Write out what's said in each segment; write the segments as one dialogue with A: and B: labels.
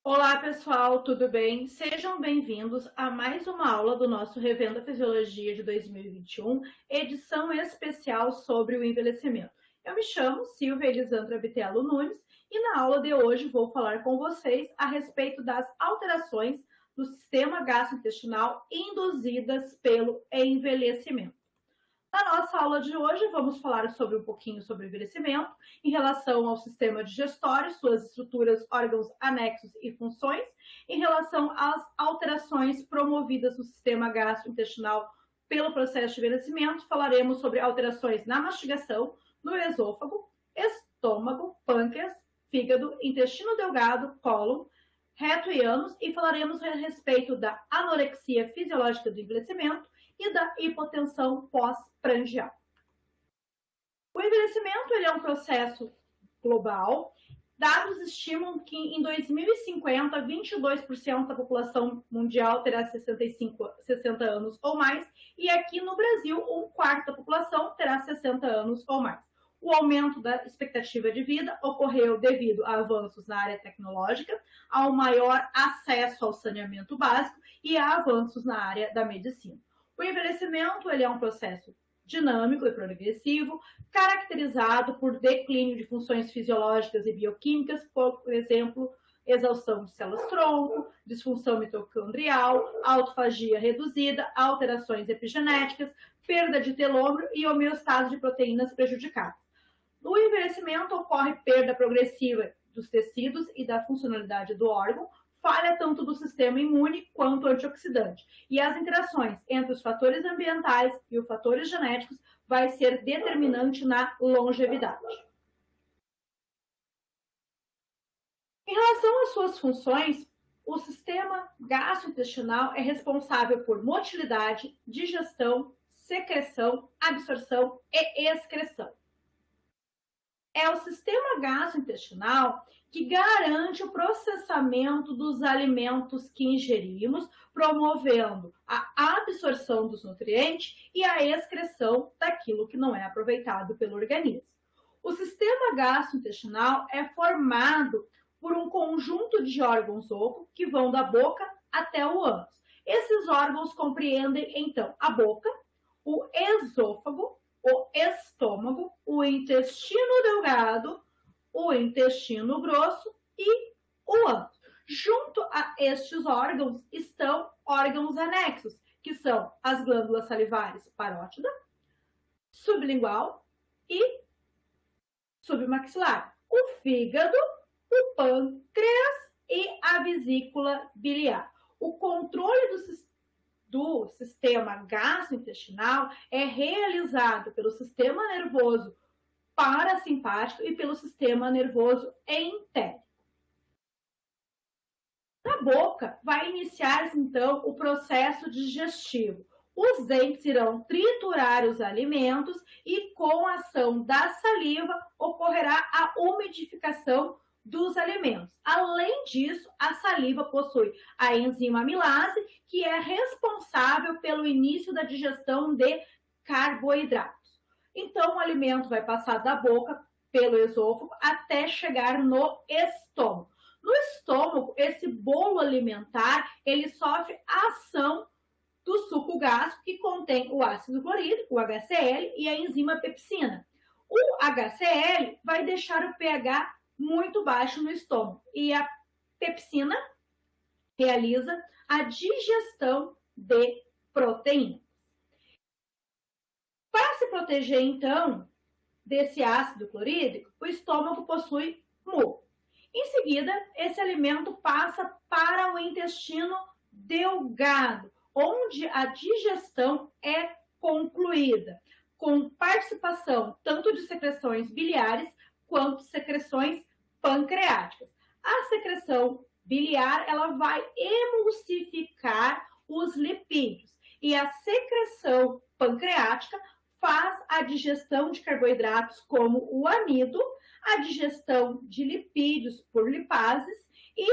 A: Olá, pessoal, tudo bem? Sejam bem-vindos a mais uma aula do nosso Revendo a Fisiologia de 2021, edição especial sobre o envelhecimento. Eu me chamo Silvia Elisandra Bitello Nunes e na aula de hoje vou falar com vocês a respeito das alterações do sistema gastrointestinal induzidas pelo envelhecimento. Na nossa aula de hoje, vamos falar um pouquinho sobre o envelhecimento em relação ao sistema digestório, suas estruturas, órgãos anexos e funções, em relação às alterações promovidas no sistema gastrointestinal pelo processo de envelhecimento. Falaremos sobre alterações na mastigação, no esôfago, estômago, pâncreas, fígado, intestino delgado, cólon, reto e ânus, e falaremos a respeito da anorexia fisiológica do envelhecimento e da hipotensão pós-prandial. O envelhecimento ele é um processo global. Dados estimam que em 2050, 22% da população mundial terá 60 anos ou mais, e aqui no Brasil, um quarto da população terá 60 anos ou mais. O aumento da expectativa de vida ocorreu devido a avanços na área tecnológica, ao maior acesso ao saneamento básico e a avanços na área da medicina. O envelhecimento ele é um processo dinâmico e progressivo, caracterizado por declínio de funções fisiológicas e bioquímicas, por exemplo, exaustão de células-tronco, disfunção mitocondrial, autofagia reduzida, alterações epigenéticas, perda de telômero e homeostase de proteínas prejudicadas. No envelhecimento ocorre perda progressiva dos tecidos e da funcionalidade do órgão, falha tanto do sistema imune quanto antioxidante. E as interações entre os fatores ambientais e os fatores genéticos vai ser determinante na longevidade. Em relação às suas funções, o sistema gastrointestinal é responsável por motilidade, digestão, secreção, absorção e excreção. É o sistema gastrointestinal que garante o processamento dos alimentos que ingerimos, promovendo a absorção dos nutrientes e a excreção daquilo que não é aproveitado pelo organismo. O sistema gastrointestinal é formado por um conjunto de órgãos oco que vão da boca até o ânus. Esses órgãos compreendem, então, a boca, o esôfago, o estômago, o intestino delgado, o intestino grosso e o ânus. Junto a estes órgãos estão órgãos anexos, que são as glândulas salivares parótida, sublingual e submaxilar, o fígado, o pâncreas e a vesícula biliar. O controle do sistema gastrointestinal é realizado pelo sistema nervoso parasimpático e pelo sistema nervoso entérico. Na boca, vai iniciar-se, então, o processo digestivo. Os dentes irão triturar os alimentos e, com a ação da saliva, ocorrerá a umidificação dos alimentos. Além disso, a saliva possui a enzima amilase, que é responsável pelo início da digestão de carboidratos. Então, o alimento vai passar da boca pelo esôfago até chegar no estômago. No estômago, esse bolo alimentar, ele sofre a ação do suco gástrico, que contém o ácido clorídrico, o HCl, e a enzima pepsina. O HCl vai deixar o pH muito baixo no estômago e a pepsina realiza a digestão de proteínas. Para se proteger, então, desse ácido clorídrico, o estômago possui muco. Em seguida, esse alimento passa para o intestino delgado, onde a digestão é concluída, com participação tanto de secreções biliares quanto secreções pancreáticas. A secreção biliar ela vai emulsificar os lipídios e a secreção pancreática faz a digestão de carboidratos como o amido, a digestão de lipídios por lipases e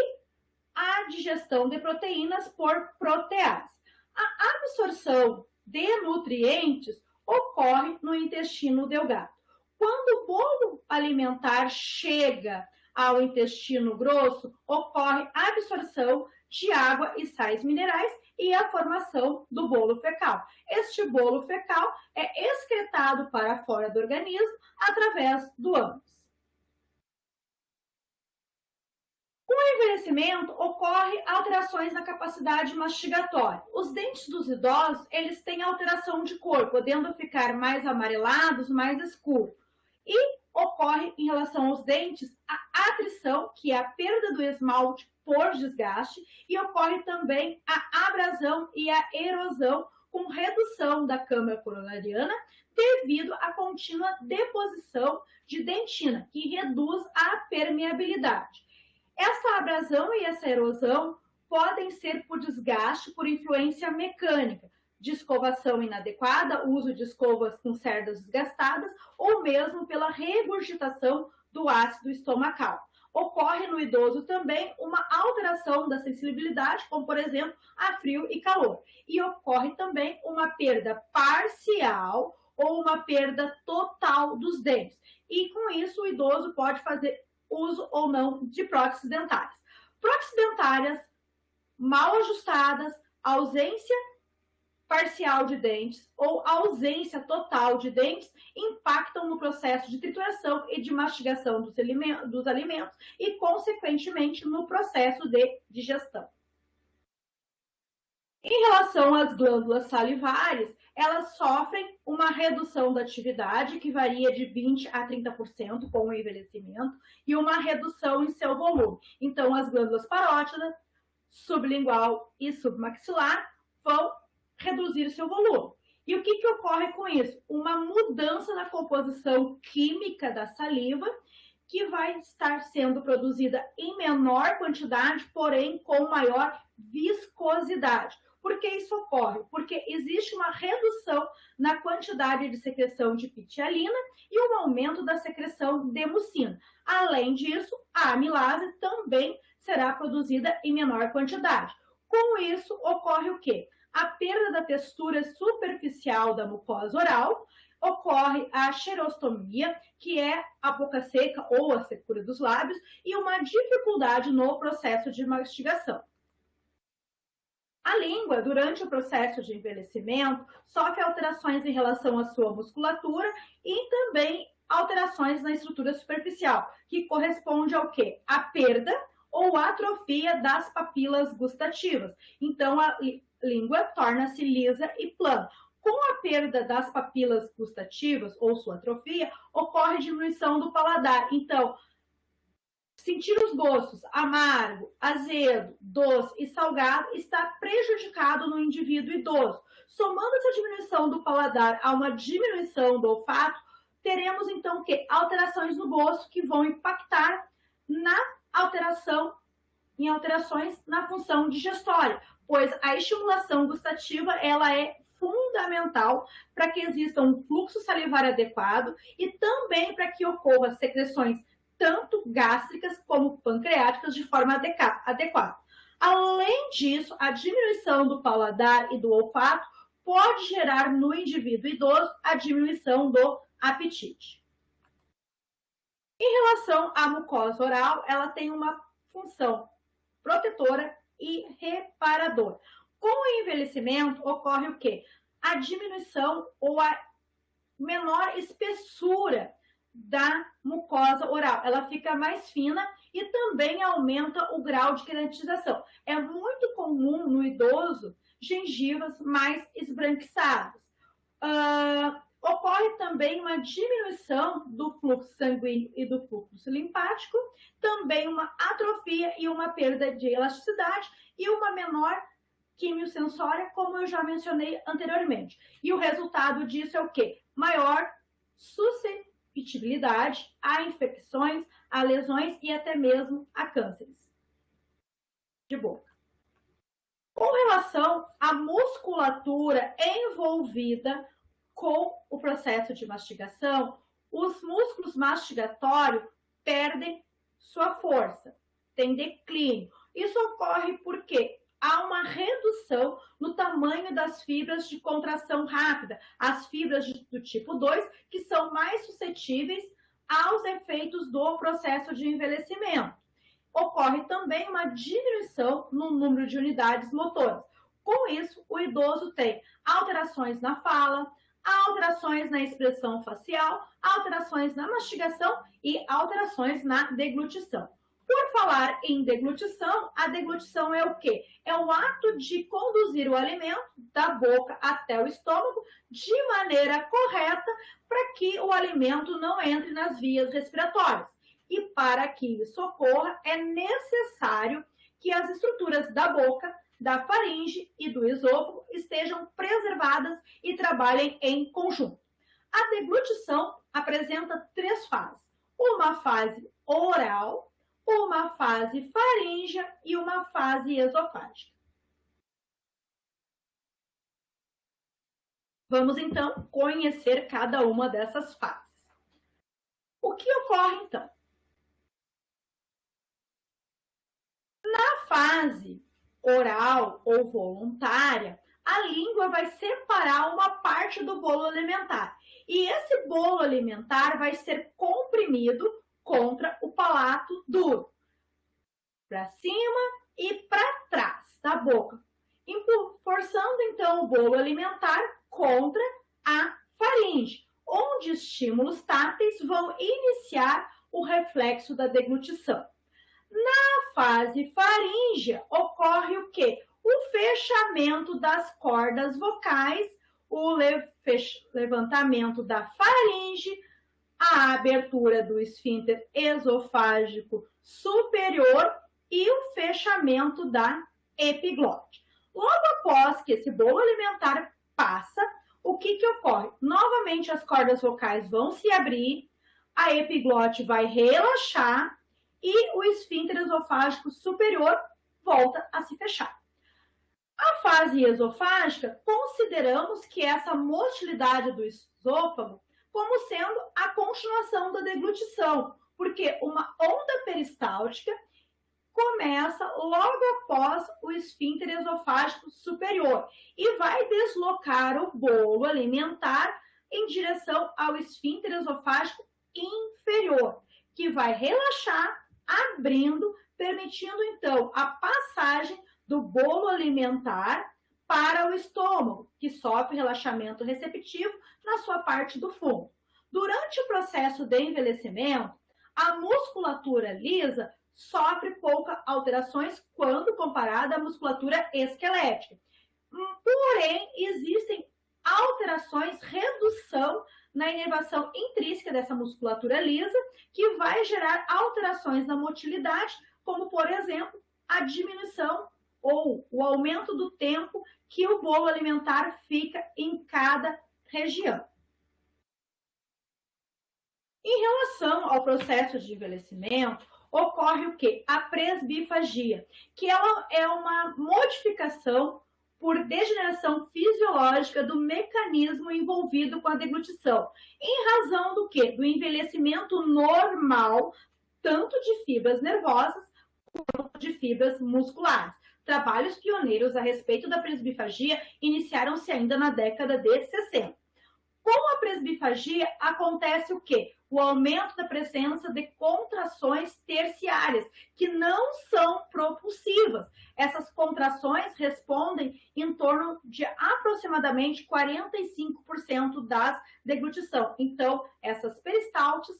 A: a digestão de proteínas por protease. A absorção de nutrientes ocorre no intestino delgado. Quando o bolo alimentar chega ao intestino grosso, ocorre a absorção de água e sais minerais e a formação do bolo fecal. Este bolo fecal é excretado para fora do organismo através do ânus. Com o envelhecimento, ocorre alterações na capacidade mastigatória. Os dentes dos idosos, eles têm alteração de cor, podendo ficar mais amarelados, mais escuros. E ocorre, em relação aos dentes, a atrição, que é a perda do esmalte por desgaste, e ocorre também a abrasão e a erosão, com redução da câmara coronariana, devido à contínua deposição de dentina, que reduz a permeabilidade. Essa abrasão e essa erosão podem ser por desgaste, por influência mecânica, de escovação inadequada, uso de escovas com cerdas desgastadas, ou mesmo pela regurgitação do ácido estomacal. Ocorre no idoso também uma alteração da sensibilidade, como por exemplo, a frio e calor. E ocorre também uma perda parcial ou uma perda total dos dentes. E com isso o idoso pode fazer uso ou não de próteses dentárias. Próteses dentárias mal ajustadas, ausência parcial de dentes ou ausência total de dentes impactam no processo de trituração e de mastigação dos alimentos e, consequentemente, no processo de digestão. Em relação às glândulas salivares, elas sofrem uma redução da atividade, que varia de 20% a 30% com o envelhecimento, e uma redução em seu volume. Então, as glândulas parótidas, sublingual e submaxilar vão reduzir seu volume. E o que ocorre com isso? Uma mudança na composição química da saliva, que vai estar sendo produzida em menor quantidade, porém com maior viscosidade. Por que isso ocorre? Porque existe uma redução na quantidade de secreção de pitialina e um aumento da secreção de mucina. Além disso, a amilase também será produzida em menor quantidade. Com isso, ocorre o quê? A perda da textura superficial da mucosa oral, ocorre a xerostomia, que é a boca seca ou a secura dos lábios, e uma dificuldade no processo de mastigação. A língua, durante o processo de envelhecimento, sofre alterações em relação à sua musculatura e também alterações na estrutura superficial, que corresponde ao quê? A perda ou atrofia das papilas gustativas. Então, a língua torna-se lisa e plana. Com a perda das papilas gustativas ou sua atrofia, ocorre diminuição do paladar. Então, sentir os gostos amargo, azedo, doce e salgado está prejudicado no indivíduo idoso. Somando essa diminuição do paladar a uma diminuição do olfato, teremos então que alterações no gosto que vão impactar em alterações na função digestória, pois a estimulação gustativa ela é fundamental para que exista um fluxo salivar adequado e também para que ocorra secreções tanto gástricas como pancreáticas de forma adequada. Além disso, a diminuição do paladar e do olfato pode gerar no indivíduo idoso a diminuição do apetite. Em relação à mucosa oral, ela tem uma função protetora e reparadora. Com o envelhecimento, ocorre o quê? A diminuição ou a menor espessura da mucosa oral. Ela fica mais fina e também aumenta o grau de queratização. É muito comum no idoso gengivas mais esbranquiçadas. Ocorre também uma diminuição do fluxo sanguíneo e do fluxo linfático, também uma atrofia e uma perda de elasticidade e uma menor quimiosensória, como eu já mencionei anteriormente. E o resultado disso é o quê? Maior suscetibilidade a infecções, a lesões e até mesmo a cânceres de boca. Com relação à musculatura envolvida com o processo de mastigação, os músculos mastigatórios perdem sua força, tem declínio. Isso ocorre porque há uma redução no tamanho das fibras de contração rápida, as fibras do tipo 2, que são mais suscetíveis aos efeitos do processo de envelhecimento. Ocorre também uma diminuição no número de unidades motoras. Com isso, o idoso tem alterações na fala, alterações na expressão facial, alterações na mastigação e alterações na deglutição. Por falar em deglutição, a deglutição é o quê? É o ato de conduzir o alimento da boca até o estômago de maneira correta para que o alimento não entre nas vias respiratórias. E para que isso ocorra, é necessário que as estruturas da boca, da faringe e do esôfago estejam preservadas e trabalhem em conjunto. A deglutição apresenta 3 fases: uma fase oral, uma fase faríngea e uma fase esofágica. Vamos então conhecer cada uma dessas fases. O que ocorre então? Na fase oral ou voluntária, a língua vai separar uma parte do bolo alimentar. E esse bolo alimentar vai ser comprimido contra o palato duro, para cima e para trás da boca, forçando então o bolo alimentar contra a faringe, onde estímulos táteis vão iniciar o reflexo da deglutição. Na fase faríngea, ocorre o quê? O fechamento das cordas vocais, o levantamento da faringe, a abertura do esfíncter esofágico superior e o fechamento da epiglote. Logo após que esse bolo alimentar passa, o que ocorre? Novamente as cordas vocais vão se abrir, a epiglote vai relaxar e o esfíncter esofágico superior volta a se fechar. A fase esofágica, consideramos que essa motilidade do esôfago como sendo a continuação da deglutição, porque uma onda peristáltica começa logo após o esfíncter esofágico superior e vai deslocar o bolo alimentar em direção ao esfíncter esofágico inferior, que vai relaxar, abrindo, permitindo então a passagem do bolo alimentar para o estômago, que sofre relaxamento receptivo na sua parte do fundo. Durante o processo de envelhecimento, a musculatura lisa sofre poucas alterações quando comparada à musculatura esquelética. Porém, existem alterações, redução na inervação intrínseca dessa musculatura lisa, que vai gerar alterações na motilidade, como, por exemplo, a diminuição ou o aumento do tempo que o bolo alimentar fica em cada região. Em relação ao processo de envelhecimento, ocorre o quê? A presbifagia, que ela é uma modificação por degeneração fisiológica do mecanismo envolvido com a deglutição, em razão do quê? Do envelhecimento normal, tanto de fibras nervosas quanto de fibras musculares. Trabalhos pioneiros a respeito da presbifagia iniciaram-se ainda na década de 60. Com a presbifagia acontece o quê? O aumento da presença de contrações terciárias, que não são propulsivas. Essas contrações respondem em torno de aproximadamente 45% das deglutição. Então, essas peristaltes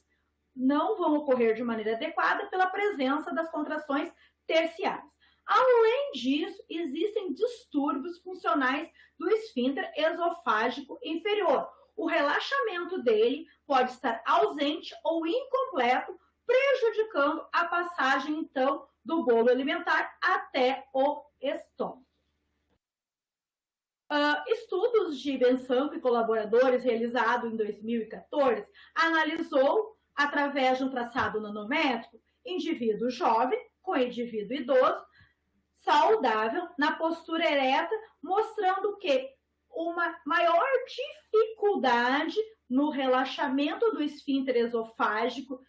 A: não vão ocorrer de maneira adequada pela presença das contrações terciárias. Além disso, existem distúrbios funcionais do esfíncter esofágico inferior. O relaxamento dele pode estar ausente ou incompleto, prejudicando a passagem, então, do bolo alimentar até o estômago. Estudos de Bensanco e colaboradores, realizado em 2014, analisou, através de um traçado nanométrico, indivíduo jovem com indivíduo idoso, saudável, na postura ereta, mostrando que uma maior dificuldade no relaxamento do esfíncter esofágico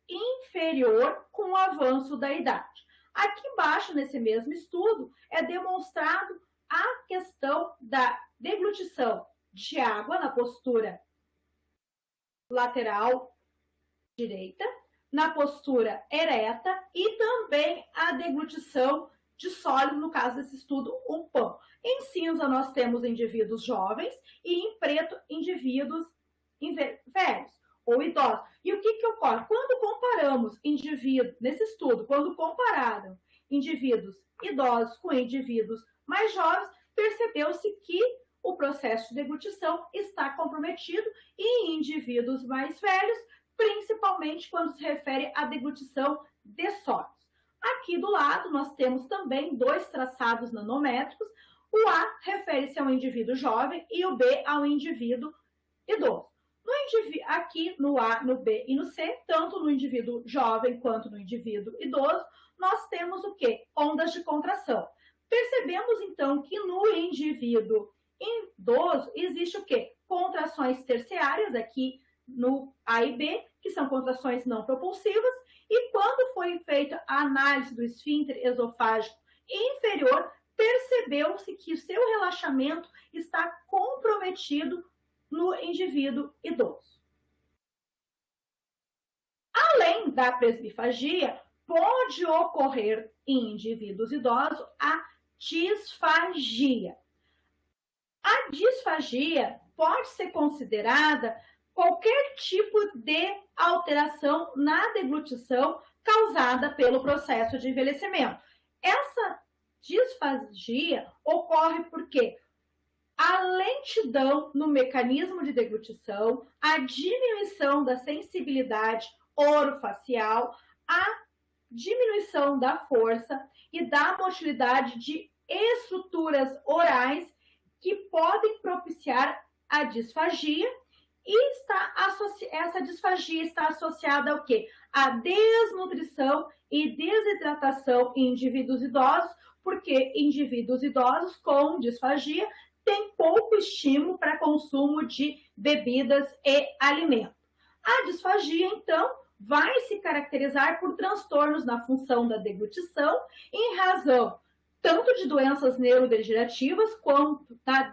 A: inferior com o avanço da idade. Aqui embaixo, nesse mesmo estudo, é demonstrado a questão da deglutição de água na postura lateral direita, na postura ereta e também a deglutição de sólido, no caso desse estudo, o pão. Em cinza nós temos indivíduos jovens e em preto indivíduos velhos ou idosos. E o que ocorre? Quando comparamos indivíduos, nesse estudo, quando compararam indivíduos idosos com indivíduos mais jovens, percebeu-se que o processo de deglutição está comprometido e em indivíduos mais velhos, principalmente quando se refere à deglutição de sólidos. Aqui do lado nós temos também dois traçados nanométricos. O A refere-se ao indivíduo jovem e o B ao indivíduo idoso. Aqui no A, no B e no C, tanto no indivíduo jovem quanto no indivíduo idoso, nós temos o quê? Ondas de contração. Percebemos então que no indivíduo idoso existe o quê? Contrações terciárias aqui no A e B, que são contrações não propulsivas, e quando foi feita a análise do esfíncter esofágico inferior, percebeu-se que o seu relaxamento está comprometido no indivíduo idoso. Além da presbifagia, pode ocorrer em indivíduos idosos a disfagia. A disfagia pode ser considerada qualquer tipo de alteração na deglutição causada pelo processo de envelhecimento. Essa disfagia ocorre porque a lentidão no mecanismo de deglutição, a diminuição da sensibilidade orofacial, a diminuição da força e da motilidade de estruturas orais que podem propiciar a disfagia, e essa disfagia está associada ao quê? A desnutrição e desidratação em indivíduos idosos, porque indivíduos idosos com disfagia têm pouco estímulo para consumo de bebidas e alimentos. A disfagia, então, vai se caracterizar por transtornos na função da deglutição em razão tanto de doenças neurodegenerativas quanto da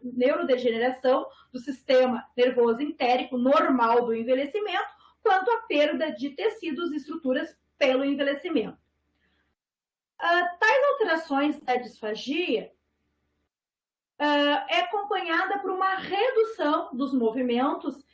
A: neurodegeneração do sistema nervoso entérico normal do envelhecimento, quanto a perda de tecidos e estruturas pelo envelhecimento. Tais alterações da disfagia é acompanhada por uma redução dos movimentos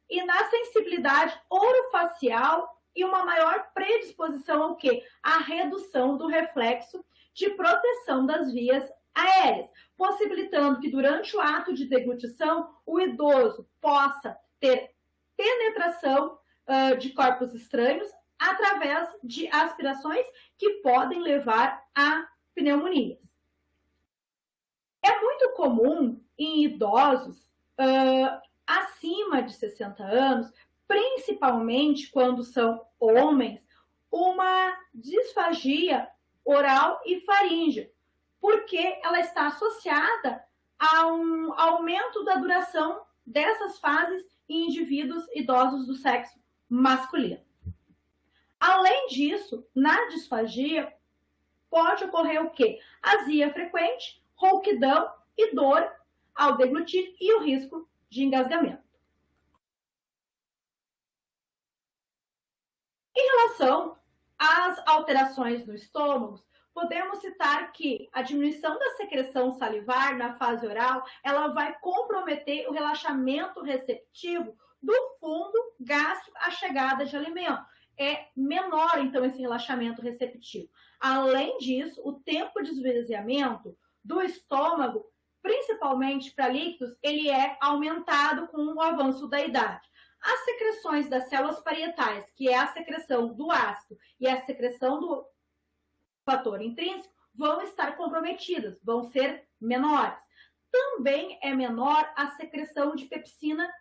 A: e na sensibilidade orofacial e uma maior predisposição ao quê? A redução do reflexo de proteção das vias aéreas, possibilitando que durante o ato de deglutição o idoso possa ter penetração de corpos estranhos através de aspirações que podem levar a pneumonias. É muito comum em idosos acima de 60 anos, principalmente quando são homens, uma disfagia oral e faríngea, porque ela está associada a um aumento da duração dessas fases em indivíduos idosos do sexo masculino. Além disso, na disfagia pode ocorrer o quê? Azia frequente, rouquidão e dor ao deglutir e o risco de engasgamento. Em relação às alterações no estômago, podemos citar que a diminuição da secreção salivar na fase oral, ela vai comprometer o relaxamento receptivo do fundo gástrico à chegada de alimento. É menor, então, esse relaxamento receptivo. Além disso, o tempo de esvaziamento do estômago, principalmente para líquidos, ele é aumentado com o avanço da idade. As secreções das células parietais, que é a secreção do ácido e a secreção do fator intrínseco, vão estar comprometidas, vão ser menores. Também é menor a secreção de pepsina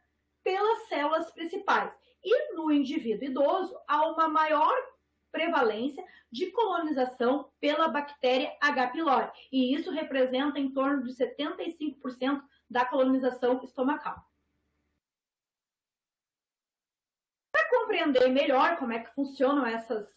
A: pelas células principais. E no indivíduo idoso, há uma maior prevalência de colonização pela bactéria H. pylori, e isso representa em torno de 75% da colonização estomacal. Para compreender melhor como é que funcionam essas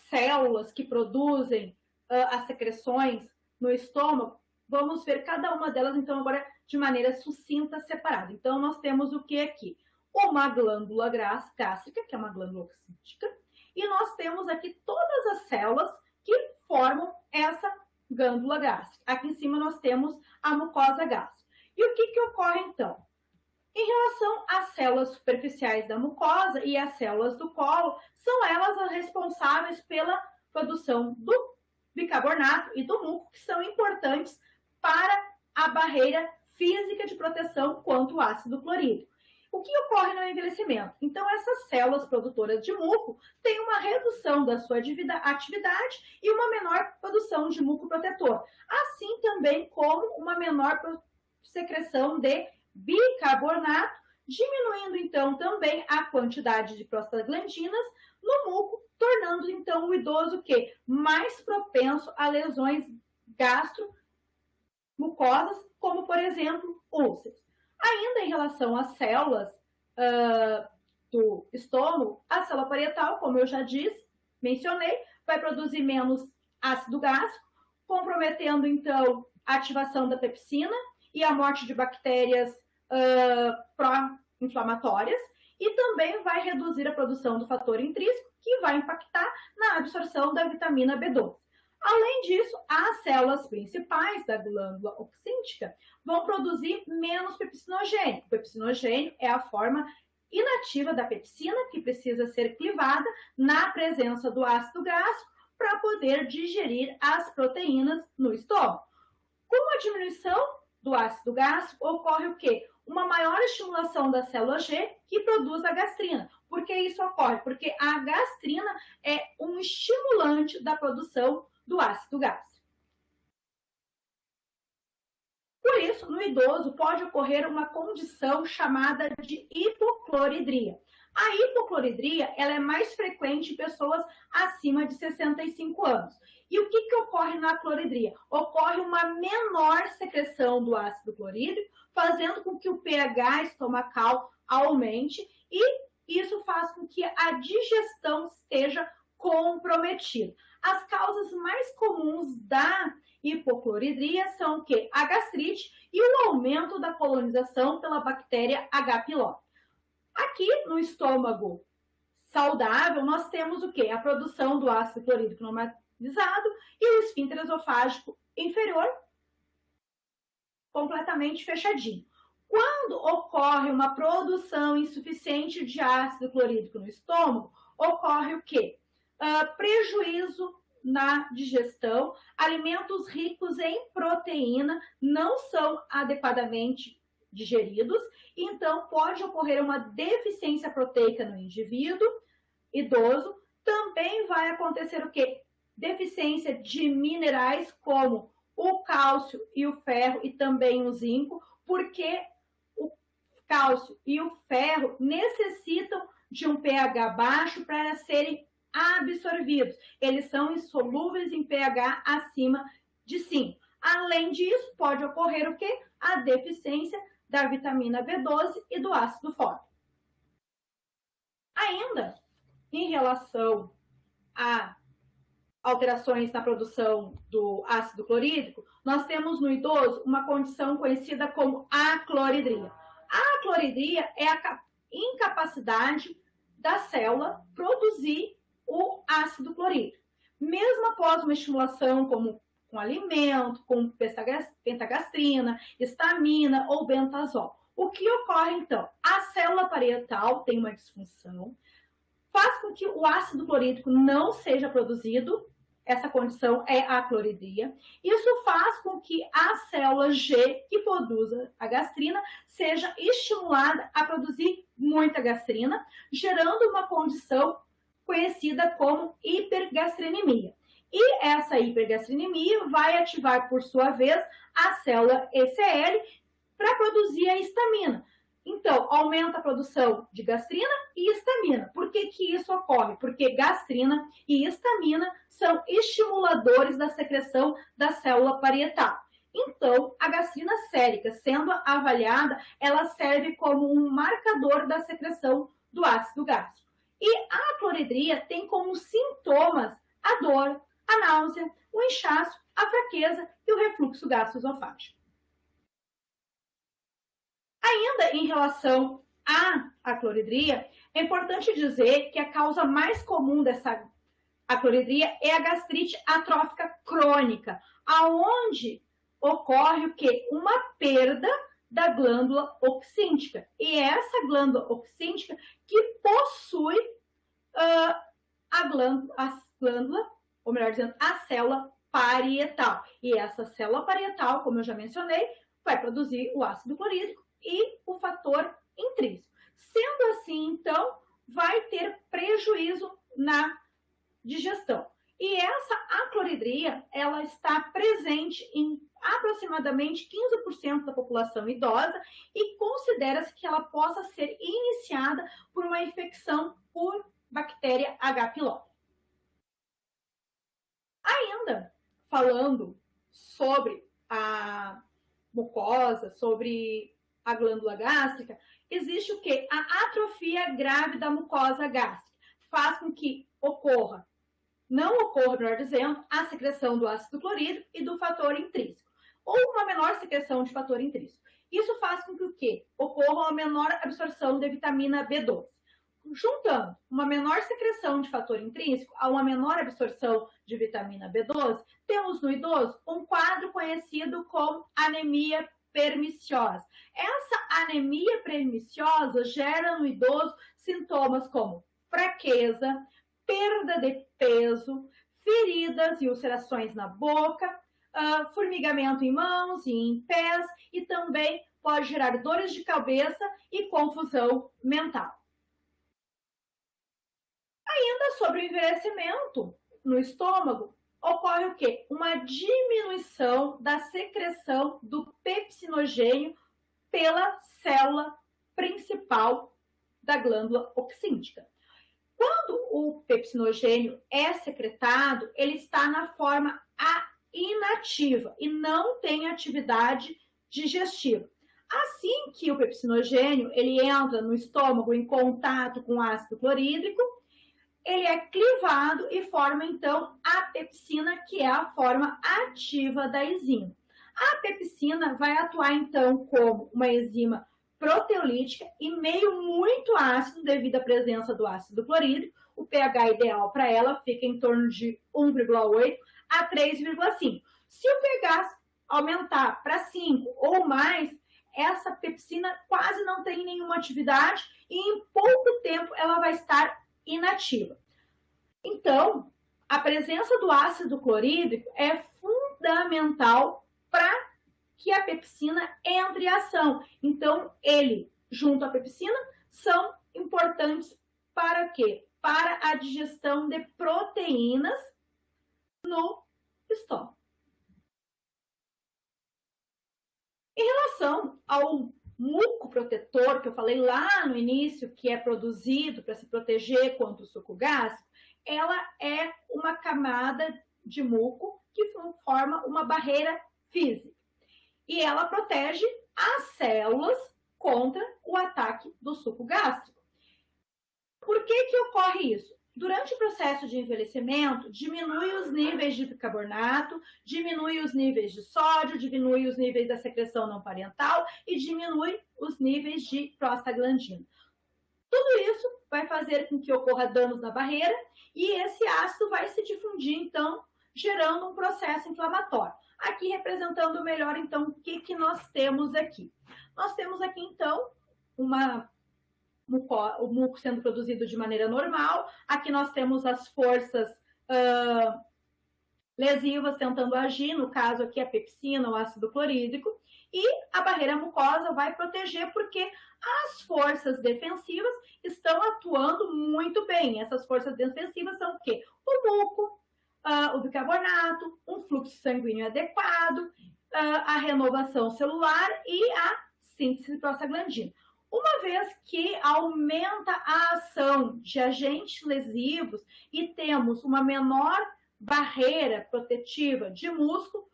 A: células que produzem as secreções no estômago, vamos ver cada uma delas, então, agora de maneira sucinta, separada. Então, nós temos o que aqui? uma glândula gástrica, que é uma glândula oxítica, e nós temos aqui todas as células que formam essa glândula gástrica. Aqui em cima nós temos a mucosa gástrica. E o que ocorre então? Em relação às células superficiais da mucosa e as células do colo, são elas as responsáveis pela produção do bicarbonato e do muco, que são importantes para a barreira física de proteção contra o ácido clorídrico. O que ocorre no envelhecimento? Então, essas células produtoras de muco têm uma redução da sua atividade e uma menor produção de muco protetor, assim também como uma menor secreção de bicarbonato, diminuindo então também a quantidade de prostaglandinas no muco, tornando então o idoso mais propenso a lesões gastromucosas, como por exemplo úlceras. Ainda em relação às células do estômago, a célula parietal, como eu já disse, mencionei, vai produzir menos ácido gástrico, comprometendo então a ativação da pepsina e a morte de bactérias pró-inflamatórias, e também vai reduzir a produção do fator intrínseco, que vai impactar na absorção da vitamina B12. Além disso, as células principais da glândula oxíntica vão produzir menos pepsinogênio. O pepsinogênio é a forma inativa da pepsina, que precisa ser clivada na presença do ácido gástrico para poder digerir as proteínas no estômago. Com a diminuição do ácido gástrico, ocorre o quê? Uma maior estimulação da célula G, que produz a gastrina. Por que isso ocorre? Porque a gastrina é um estimulante da produção do ácido gástrico. Por isso, no idoso pode ocorrer uma condição chamada de hipocloridria. A hipocloridria ela é mais frequente em pessoas acima de 65 anos. E o que ocorre na cloridria? Ocorre uma menor secreção do ácido clorídrico, fazendo com que o pH estomacal aumente, e isso faz com que a digestão esteja comprometida. As causas mais comuns da hipocloridria são o quê? A gastrite e o aumento da colonização pela bactéria H. pylori. Aqui no estômago saudável, nós temos o quê? A produção do ácido clorídrico normalizado e o esfíncter esofágico inferior completamente fechadinho. Quando ocorre uma produção insuficiente de ácido clorídrico no estômago, ocorre o quê? Prejuízo na digestão, alimentos ricos em proteína não são adequadamente digeridos, então pode ocorrer uma deficiência proteica no indivíduo idoso. Também vai acontecer o quê? Deficiência de minerais como o cálcio e o ferro e também o zinco, porque o cálcio e o ferro necessitam de um pH baixo para serem absorvidos. Eles são insolúveis em pH acima de 5. Além disso, pode ocorrer o quê? A deficiência da vitamina B12 e do ácido fólico. Ainda, em relação a alterações na produção do ácido clorídrico, nós temos no idoso uma condição conhecida como acloridria. A acloridria é a incapacidade da célula produzir o ácido clorídrico. Mesmo após uma estimulação como com alimento, com pentagastrina, histamina ou bentazol. O que ocorre então? A célula parietal tem uma disfunção, faz com que o ácido clorídrico não seja produzido, essa condição é a acloridria. Isso faz com que a célula G, que produz a gastrina, seja estimulada a produzir muita gastrina, gerando uma condição conhecida como hipergastrinemia. E essa hipergastrinemia vai ativar, por sua vez, a célula ECL para produzir a histamina. Então, aumenta a produção de gastrina e histamina. Por que isso ocorre? Porque gastrina e histamina são estimuladores da secreção da célula parietal. Então, a gastrina sérica, sendo avaliada, ela serve como um marcador da secreção do ácido gástrico. E a cloridria tem como sintomas a dor, a náusea, o inchaço, a fraqueza e o refluxo gastroesofágico. Ainda em relação a acloridria, é importante dizer que a causa mais comum dessa acloridria é a gastrite atrófica crônica, aonde ocorre o quê? Uma perda da glândula oxíntica. E é essa glândula oxíntica que possui a glândula, ou melhor dizendo, a célula parietal. E essa célula parietal, como eu já mencionei, vai produzir o ácido clorídrico e o fator intrínseco. Sendo assim, então, vai ter prejuízo na digestão. E essa acloridria, ela está presente em aproximadamente 15% da população idosa e considera-se que ela possa ser iniciada por uma infecção por bactéria H. pylori. Ainda falando sobre a mucosa, sobre a glândula gástrica, existe o quê? A atrofia grave da mucosa gástrica. Faz com que não ocorra, melhor dizendo, a secreção do ácido clorídrico e do fator intrínseco, ou uma menor secreção de fator intrínseco. Isso faz com que o quê? Ocorra uma menor absorção de vitamina B12. Juntando uma menor secreção de fator intrínseco a uma menor absorção de vitamina B12, temos no idoso um quadro conhecido como anemia perniciosa. Essa anemia perniciosa gera no idoso sintomas como fraqueza, perda de peso, feridas e ulcerações na boca, formigamento em mãos e em pés, e também pode gerar dores de cabeça e confusão mental. Ainda sobre o envelhecimento no estômago, ocorre o quê? Uma diminuição da secreção do pepsinogênio pela célula principal da glândula oxíntica. Quando o pepsinogênio é secretado, ele está na forma inativa e não tem atividade digestiva. Assim que o pepsinogênio ele entra no estômago em contato com o ácido clorídrico, ele é clivado e forma, então, a pepsina, que é a forma ativa da enzima. A pepsina vai atuar, então, como uma enzima proteolítica e meio muito ácido devido à presença do ácido clorídrico. O pH ideal para ela fica em torno de 1,8 a 3,5. Se o pH aumentar para 5 ou mais, essa pepsina quase não tem nenhuma atividade e em pouco tempo ela vai estar inativa. Então, a presença do ácido clorídrico é fundamental para que a pepsina entre em ação. Então, ele, junto à pepsina, são importantes para quê? Para a digestão de proteínas no estômago. Em relação ao muco protetor, que eu falei lá no início, que é produzido para se proteger contra o suco gástrico, ela é uma camada de muco que forma uma barreira física. E ela protege as células contra o ataque do suco gástrico. Por que ocorre isso? Durante o processo de envelhecimento, diminui os níveis de bicarbonato, diminui os níveis de sódio, diminui os níveis da secreção não parental e diminui os níveis de prostaglandina. Tudo isso vai fazer com que ocorra danos na barreira e esse ácido vai se difundir, então, gerando um processo inflamatório. Aqui representando melhor, então, o que nós temos aqui? Nós temos aqui, então, o muco sendo produzido de maneira normal. Aqui nós temos as forças lesivas tentando agir, no caso aqui a pepsina, o ácido clorídrico, e a barreira mucosa vai proteger porque as forças defensivas estão atuando muito bem. Essas forças defensivas são o quê? O muco, o bicarbonato, um fluxo sanguíneo adequado, a renovação celular e a síntese de prostaglandina. Uma vez que aumenta a ação de agentes lesivos e temos uma menor barreira protetiva de muco,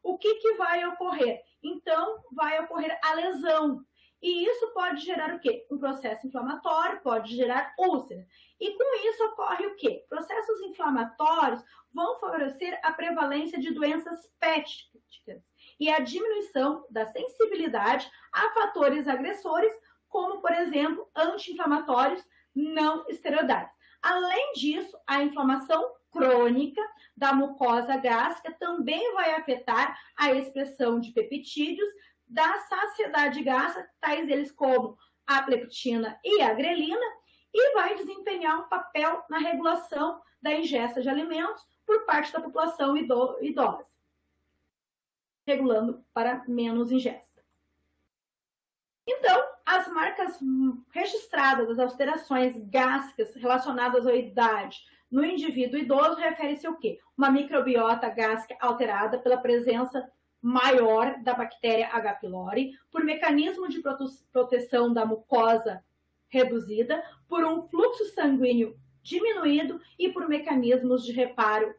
A: o que vai ocorrer? Então, vai ocorrer a lesão. E isso pode gerar o quê? Um processo inflamatório, pode gerar úlcera. E com isso ocorre o quê? Processos inflamatórios vão favorecer a prevalência de doenças pépticas e a diminuição da sensibilidade a fatores agressores, como, por exemplo, anti-inflamatórios não esteroidais. Além disso, a inflamação crônica da mucosa gástrica também vai afetar a expressão de peptídeos da saciedade gástrica, tais eles como a pleptina e a grelina, e vai desempenhar um papel na regulação da ingesta de alimentos por parte da população idosa, regulando para menos ingesta. Então, as marcas registradas das alterações gástricas relacionadas à idade no indivíduo idoso refere-se ao quê? Uma microbiota gástrica alterada pela presença maior da bactéria H. pylori, por mecanismo de proteção da mucosa reduzida, por um fluxo sanguíneo diminuído e por mecanismos de reparo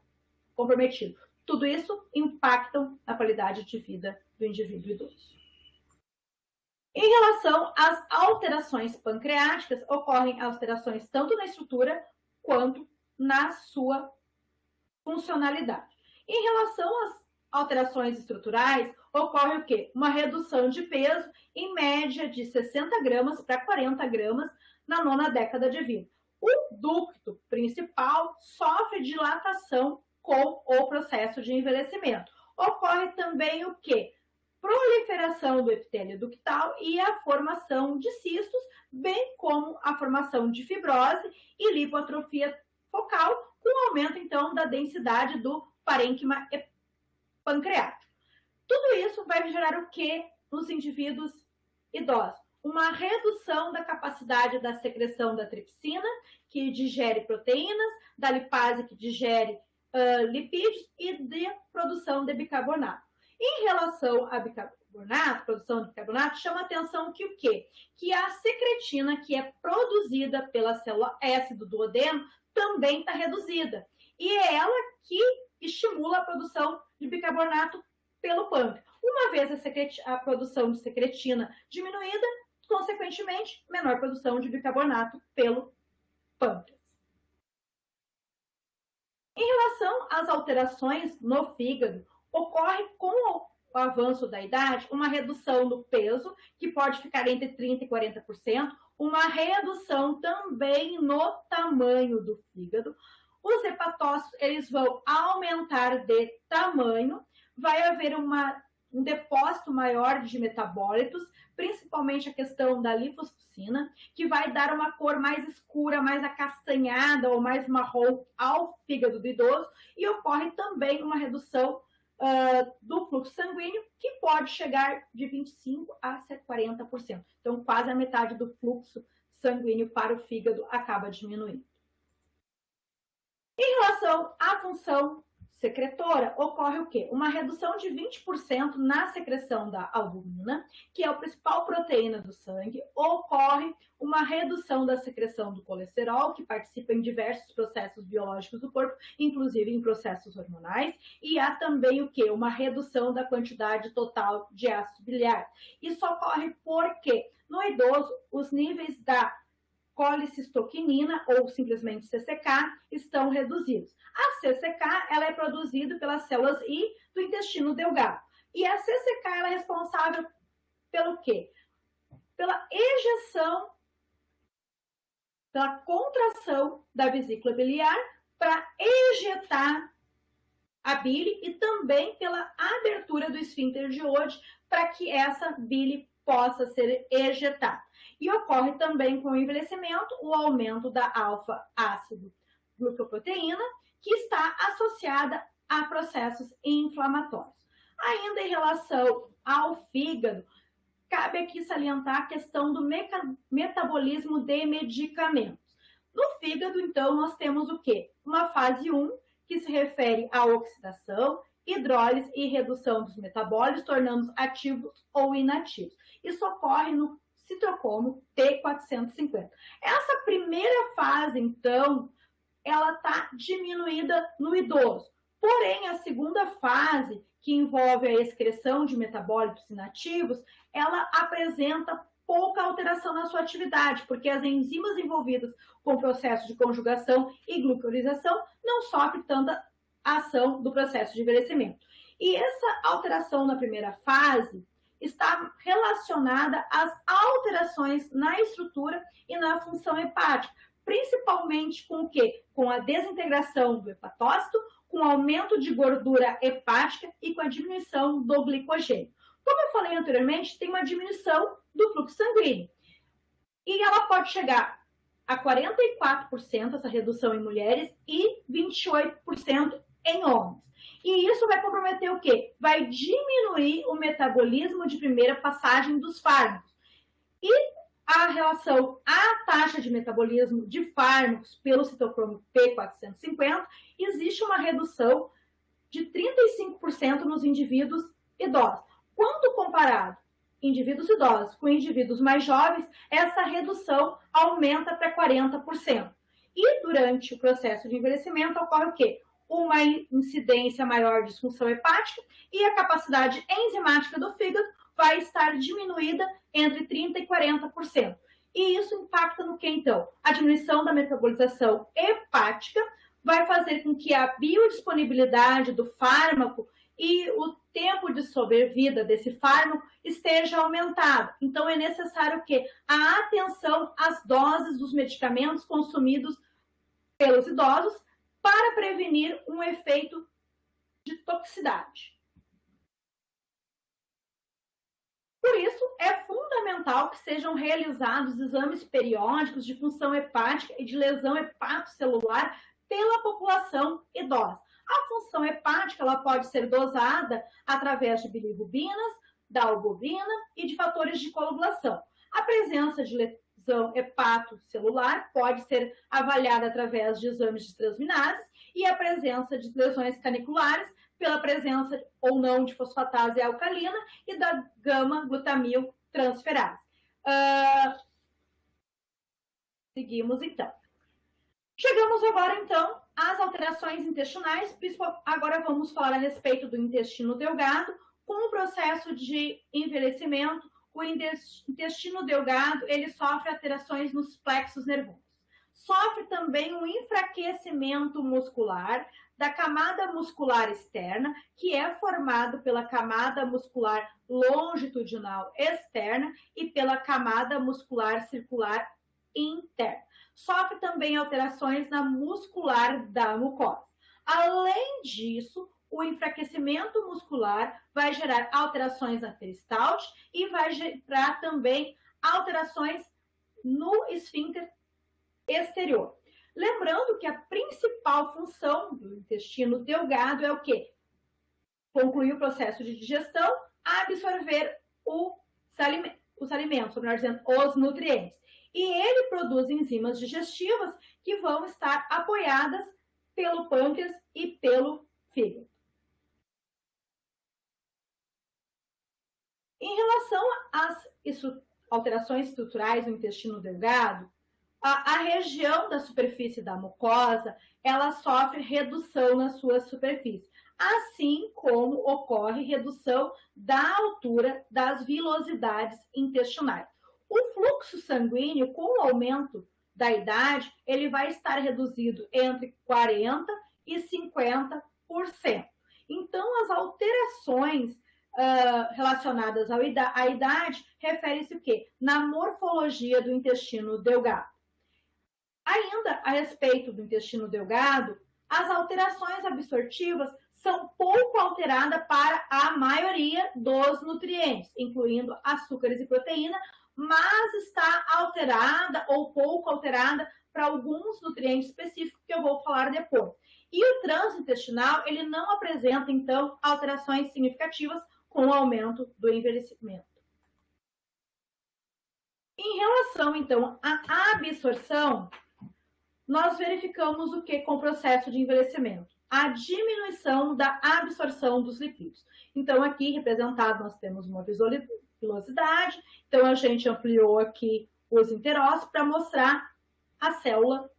A: comprometido. Tudo isso impactam na qualidade de vida do indivíduo idoso. Em relação às alterações pancreáticas, ocorrem alterações tanto na estrutura quanto na sua funcionalidade. Em relação às alterações estruturais, ocorre o quê? Uma redução de peso, em média, de 60 gramas para 40 gramas na nona década de vida. O ducto principal sofre dilatação com o processo de envelhecimento. Ocorre também o quê? Proliferação do epitélio ductal e a formação de cistos, bem como a formação de fibrose e lipoatrofia focal, com aumento, então, da densidade do parênquima pancreático. Tudo isso vai gerar o que nos indivíduos idosos? Uma redução da capacidade da secreção da tripsina, que digere proteínas, da lipase, que digere lipídios, e de produção de bicarbonato. Em relação a bicarbonato, produção de bicarbonato, chama atenção que o quê? Que a secretina, que é produzida pela célula S do duodeno, também está reduzida. E é ela que estimula a produção de bicarbonato pelo pâncreas. Uma vez a produção de secretina diminuída, consequentemente, menor produção de bicarbonato pelo pâncreas. Em relação às alterações no fígado, ocorre com o avanço da idade uma redução do peso, que pode ficar entre 30% e 40%, uma redução também no tamanho do fígado. Os hepatócitos, eles vão aumentar de tamanho, vai haver um depósito maior de metabólitos, principalmente a questão da lipofuscina, que vai dar uma cor mais escura, mais acastanhada ou mais marrom ao fígado do idoso, e ocorre também uma redução do fluxo sanguíneo, que pode chegar de 25% a 40%. Então, quase a metade do fluxo sanguíneo para o fígado acaba diminuindo. Em relação à função secretora, ocorre o quê? Uma redução de 20% na secreção da albumina, que é a principal proteína do sangue. Ocorre uma redução da secreção do colesterol, que participa em diversos processos biológicos do corpo, inclusive em processos hormonais. E há também o quê? Uma redução da quantidade total de ácido biliar. Isso ocorre porque no idoso os níveis da colicistoquinina, ou simplesmente CCK, estão reduzidos. A CCK, ela é produzida pelas células I do intestino delgado. E a CCK, ela é responsável pelo quê? Pela ejeção, pela contração da vesícula biliar para ejetar a bile e também pela abertura do esfíncter de Oddi para que essa bile possa ser ejetada. E ocorre também com o envelhecimento o aumento da alfa-ácido glucoproteína, que está associada a processos inflamatórios. Ainda em relação ao fígado, cabe aqui salientar a questão do metabolismo de medicamentos. No fígado, então, nós temos o quê? Uma fase 1, que se refere à oxidação, hidrólise e redução dos metabólitos, tornando-os ativos ou inativos. Isso ocorre no citocromo T450. Essa primeira fase, então, ela está diminuída no idoso. Porém, a segunda fase, que envolve a excreção de metabólitos inativos, ela apresenta pouca alteração na sua atividade, porque as enzimas envolvidas com o processo de conjugação e glucorização não sofrem tanta ação do processo de envelhecimento. E essa alteração na primeira fase, está relacionada às alterações na estrutura e na função hepática, principalmente com o quê? Com a desintegração do hepatócito, com o aumento de gordura hepática e com a diminuição do glicogênio. Como eu falei anteriormente, tem uma diminuição do fluxo sanguíneo. E ela pode chegar a 44%, essa redução em mulheres, e 28% em homens. E isso vai comprometer o quê? Vai diminuir o metabolismo de primeira passagem dos fármacos. E a relação à taxa de metabolismo de fármacos pelo citocromo P450, existe uma redução de 35% nos indivíduos idosos. Quando comparado indivíduos idosos com indivíduos mais jovens, essa redução aumenta para 40%. E durante o processo de envelhecimento ocorre o quê? Uma incidência maior de disfunção hepática e a capacidade enzimática do fígado vai estar diminuída entre 30% e 40%. E isso impacta no que, então? A diminuição da metabolização hepática vai fazer com que a biodisponibilidade do fármaco e o tempo de sobrevida desse fármaco esteja aumentado. Então, é necessário que a atenção às doses dos medicamentos consumidos pelos idosos para prevenir um efeito de toxicidade. Por isso, é fundamental que sejam realizados exames periódicos de função hepática e de lesão hepatocelular pela população idosa. A função hepática ela pode ser dosada através de bilirrubinas, da albumina e de fatores de coagulação. A presença de lesão hepatocelular pode ser avaliada através de exames de transminases e a presença de lesões caniculares pela presença ou não de fosfatase alcalina e da gama-glutamil transferase. Seguimos, então. Chegamos agora, então, às alterações intestinais. Agora vamos falar a respeito do intestino delgado. Com o processo de envelhecimento, o intestino delgado ele sofre alterações nos plexos nervosos. Sofre também um enfraquecimento muscular da camada muscular externa, que é formado pela camada muscular longitudinal externa e pela camada muscular circular interna. Sofre também alterações na muscular da mucosa. Além disso, o enfraquecimento muscular vai gerar alterações na peristalte e vai gerar também alterações no esfíncter exterior. Lembrando que a principal função do intestino delgado é o quê? Concluir o processo de digestão, absorver os alimentos, ou melhor dizendo, os nutrientes. E ele produz enzimas digestivas que vão estar apoiadas pelo pâncreas e pelo fígado. Em relação às alterações estruturais no intestino delgado, a região da superfície da mucosa, ela sofre redução na sua superfície, assim como ocorre redução da altura das vilosidades intestinais. O fluxo sanguíneo, com o aumento da idade, ele vai estar reduzido entre 40% e 50%. Então, as alterações relacionadas à idade referem-se o quê? Na morfologia do intestino delgado. Ainda a respeito do intestino delgado, as alterações absortivas são pouco alteradas para a maioria dos nutrientes, incluindo açúcares e proteína, mas está alterada ou pouco alterada para alguns nutrientes específicos que eu vou falar depois. E o trânsito intestinal, ele não apresenta, então, alterações significativas com o aumento do envelhecimento. Em relação, então, à absorção, nós verificamos o que com o processo de envelhecimento? A diminuição da absorção dos lipídios. Então, aqui representado nós temos uma vilosidade, então a gente ampliou aqui os enterócitos para mostrar a célula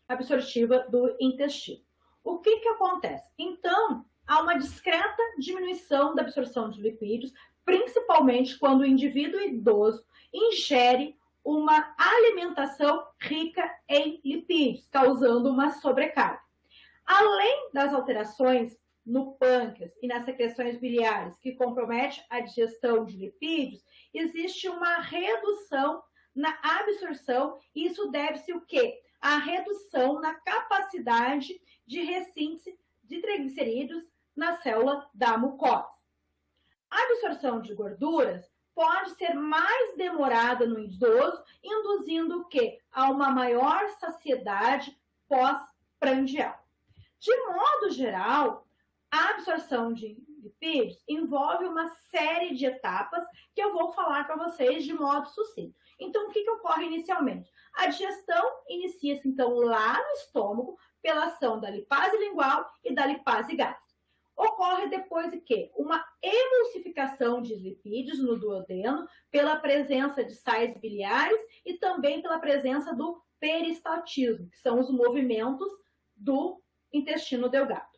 A: absortiva do intestino. O que acontece? Então, há uma discreta diminuição da absorção de lipídios, principalmente quando o indivíduo idoso ingere uma alimentação rica em lipídios, causando uma sobrecarga. Além das alterações no pâncreas e nas secreções biliares, que compromete a digestão de lipídios, existe uma redução na absorção, e isso deve-se o quê? A redução na capacidade de ressíntese de triglicerídeos na célula da mucosa. A absorção de gorduras pode ser mais demorada no idoso, induzindo o quê? A uma maior saciedade pós-prandial. De modo geral, a absorção de lipídios envolve uma série de etapas que eu vou falar para vocês de modo sucinto. Então, o que ocorre inicialmente? A digestão inicia-se, então, lá no estômago, pela ação da lipase lingual e da lipase gástrica. Ocorre depois de quê? Uma emulsificação de lipídios no duodeno, pela presença de sais biliares e também pela presença do peristaltismo, que são os movimentos do intestino delgado.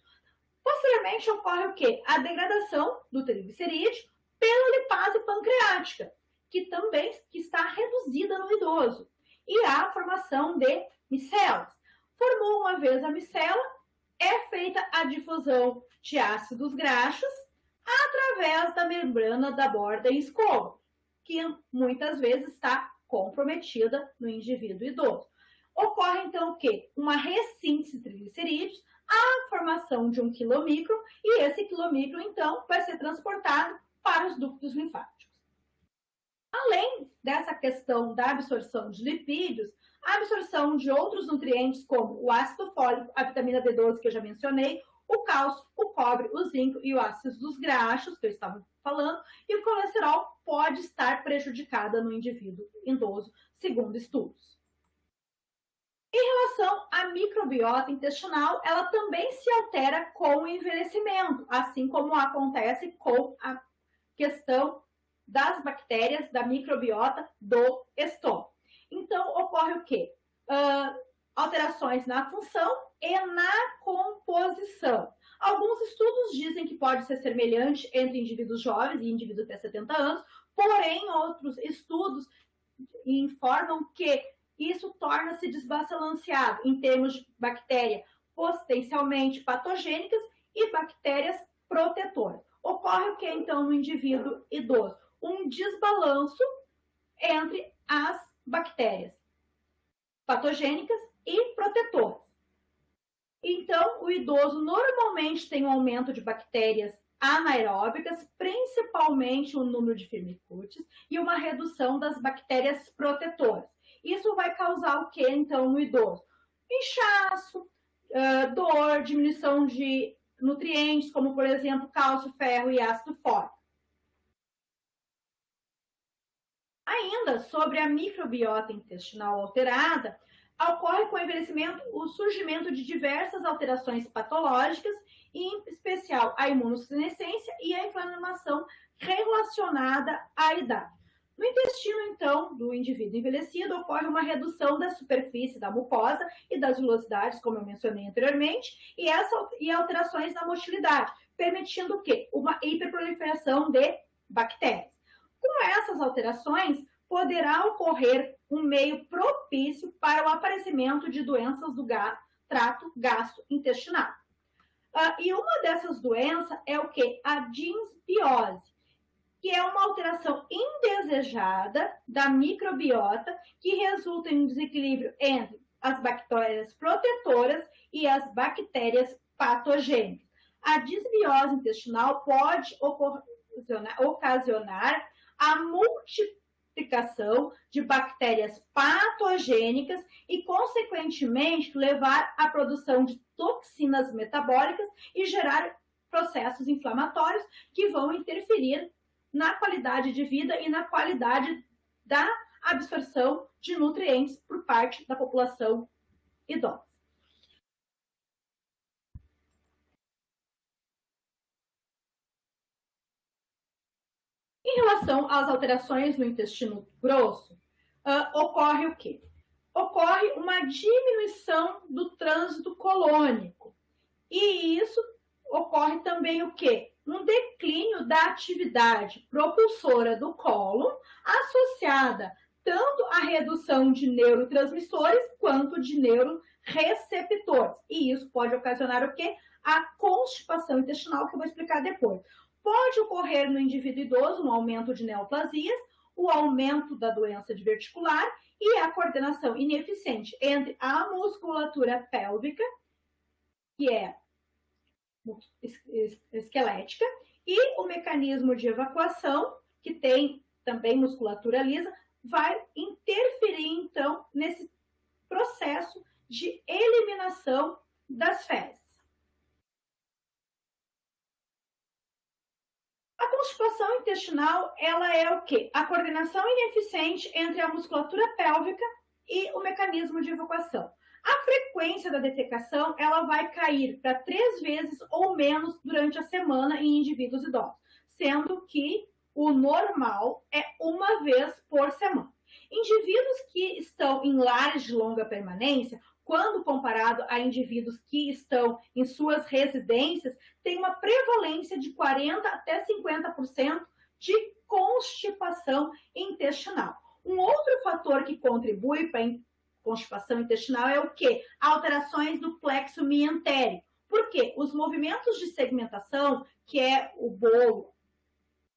A: Posteriormente, ocorre o quê? A degradação do triglicerídeo pela lipase pancreática, que também está reduzida no idoso. E a formação de micelas. Formou uma vez a micela, é feita a difusão de ácidos graxos através da membrana da borda escova, que muitas vezes está comprometida no indivíduo idoso. Ocorre, então, o quê? Uma ressíntese de triglicerídeos, a formação de um quilomicro, e esse quilomicro, então, vai ser transportado para os ductos linfáticos. Além dessa questão da absorção de lipídios, a absorção de outros nutrientes, como o ácido fólico, a vitamina B12, que eu já mencionei, o cálcio, o cobre, o zinco e o ácido dos graxos, que eu estava falando, e o colesterol pode estar prejudicada no indivíduo idoso, segundo estudos. Em relação à microbiota intestinal, ela também se altera com o envelhecimento, assim como acontece com a questão das bactérias da microbiota do estômago. Então, ocorre o quê? Alterações na função e na composição. Alguns estudos dizem que pode ser semelhante entre indivíduos jovens e indivíduos até 70 anos, porém, outros estudos informam que isso torna-se desbalanceado em termos de bactérias potencialmente patogênicas e bactérias protetoras. Ocorre o que, então, no indivíduo idoso? Um desbalanço entre as bactérias patogênicas e protetoras. Então, o idoso normalmente tem um aumento de bactérias anaeróbicas, principalmente o número de firmicutes, e uma redução das bactérias protetoras. Isso vai causar o que, então, no idoso? Inchaço, dor, diminuição de nutrientes, como, por exemplo, cálcio, ferro e ácido fólico. Ainda sobre a microbiota intestinal alterada, ocorre com o envelhecimento o surgimento de diversas alterações patológicas, em especial a imunossenescência e a inflamação relacionada à idade. No intestino, então, do indivíduo envelhecido, ocorre uma redução da superfície da mucosa e das velocidades, como eu mencionei anteriormente, e alterações na motilidade, permitindo o quê? Uma hiperproliferação de bactérias. Com essas alterações, poderá ocorrer um meio propício para o aparecimento de doenças do trato gastrointestinal. E uma dessas doenças é o quê? A disbiose, que é uma alteração indesejada da microbiota que resulta em um desequilíbrio entre as bactérias protetoras e as bactérias patogênicas. A disbiose intestinal pode ocasionar a multiplicação de bactérias patogênicas e, consequentemente, levar à produção de toxinas metabólicas e gerar processos inflamatórios que vão interferir na qualidade de vida e na qualidade da absorção de nutrientes por parte da população idosa. Em relação às alterações no intestino grosso, ocorre o quê? Ocorre uma diminuição do trânsito colônico. E isso ocorre também o quê? Um declínio da atividade propulsora do cólon, associada tanto à redução de neurotransmissores quanto de neuroreceptores. E isso pode ocasionar o quê? a constipação intestinal, que eu vou explicar depois. Pode ocorrer no indivíduo idoso um aumento de neoplasias, o aumento da doença diverticular e a coordenação ineficiente entre a musculatura pélvica, que é esquelética, e o mecanismo de evacuação, que tem também musculatura lisa, vai interferir, então, nesse processo de eliminação das fezes. A constipação intestinal, ela é o quê? A coordenação ineficiente entre a musculatura pélvica e o mecanismo de evacuação. A frequência da defecação, ela vai cair para 3 vezes ou menos durante a semana em indivíduos idosos, sendo que o normal é 1 vez por semana. Indivíduos que estão em lares de longa permanência, quando comparado a indivíduos que estão em suas residências, tem uma prevalência de 40% até 50% de constipação intestinal. Um outro fator que contribui para a constipação intestinal é o quê? Alterações do plexo miantérico. Por quê? Os movimentos de segmentação, que é o bolo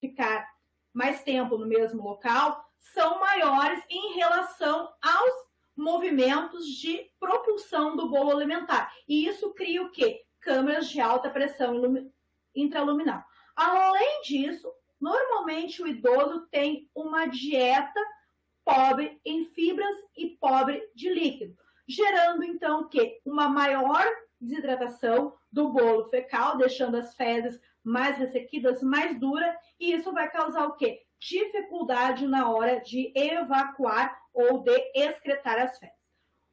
A: ficar mais tempo no mesmo local, são maiores em relação aos movimentos de propulsão do bolo alimentar. E isso cria o quê? Câmaras de alta pressão intraluminal. Além disso, normalmente o idoso tem uma dieta pobre em fibras e pobre de líquido, gerando então o quê? Uma maior desidratação do bolo fecal, deixando as fezes mais ressequidas, mais duras, e isso vai causar o quê? Dificuldade na hora de evacuar ou de excretar as fezes.